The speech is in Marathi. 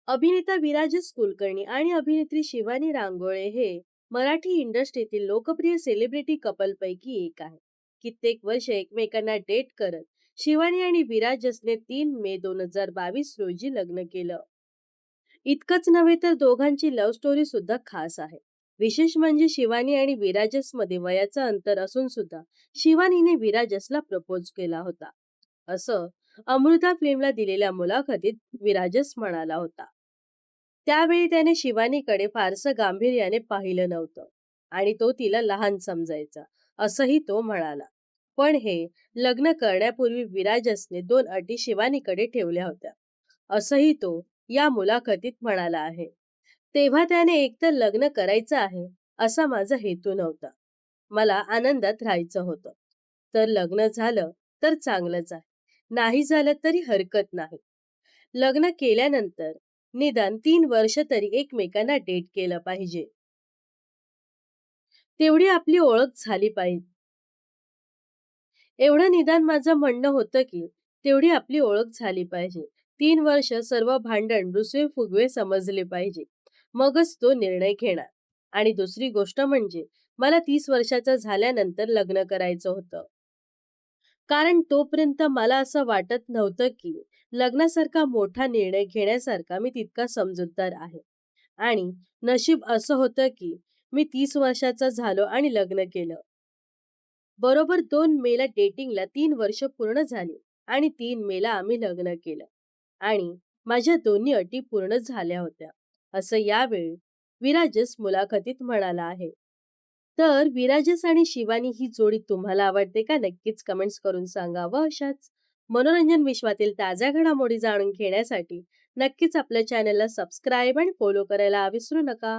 अभिनेता विराजस कुलकर्णी आणि अभिनेत्री शिवानी रांगोळे हे मराठी इंडस्ट्रीतील लोकप्रिय सेलिब्रिटी कपलपैकी एक आहे. कित्येक वर्ष एकमेकांना डेट करत शिवानी आणि विराजसने 3 मे 2022 रोजी लग्न केलं. इतकंच नव्हे तर दोघांची लव्ह स्टोरी सुद्धा खास आहे. विशेष म्हणजे शिवानी आणि विराजस मध्ये वयाचं अंतर असून सुद्धा शिवानीने विराजसला प्रपोज केला होता, असं अमृता फिल्मला दिलेल्या मुलाखतीत विराजस म्हणाला होता. त्यावेळी त्याने शिवानीकडे फारसं गांभीर्याने पाहिलं नव्हतं आणि तो तिला लहान समजायचा, असंही तो म्हणाला. पण हे लग्न करण्यापूर्वी विराजसने 2 अटी शिवानीकडे ठेवल्या होत्या, असंही तो या मुलाखतीत म्हणाला आहे. तेव्हा त्याने एकतर लग्न करायचं आहे असा माझा हेतू नव्हता. मला आनंदात राहायचं होतं. तर लग्न झालं तर चांगलंच आहे. नाही झालं तरी हरकत नाही. लग्न केल्यानंतर निदान 3 वर्ष तरी एकमेकांना डेट केलं पाहिजे. तेवढी आपली ओळख झाली पाहिजे. एवढं निदान माझं म्हणणं होतं की तेवढी आपली ओळख झाली पाहिजे. 3 वर्ष सर्व भांडण रुसवे फुगवे समजले पाहिजे. मगच तो निर्णय घेणार. आणि दुसरी गोष्ट म्हणजे मला 30 वर्षाचा झाल्यानंतर लग्न करायचं होतं. कारण तोपर्यंत मला असं वाटत नव्हतं की लग्नासारखा मोठा निर्णय घेण्यासारखा मी तितका समजूतदार आहे. आणि नशीब असं होतं की मी 30 वर्षाचा झालो आणि लग्न केलं. बरोबर 2 मेला डेटिंगला 3 वर्ष पूर्ण झाली आणि 3 मेला आम्ही लग्न केलं. आणि माझ्या दोन्ही अटी पूर्ण झाल्या होत्या, असं यावेळी विराजस मुलाखतीत म्हणाला आहे. तर विराजस आणि शिवानी ही जोडी तुम्हाला आवडते का? नक्कीच कमेंट्स करून सांगा. व अशाच मनोरंजन विश्वातील ताज्या घडामोडी जाणून घेण्यासाठी नक्कीच आपल्या चॅनलला सबस्क्राईब आणि फॉलो करायला विसरू नका.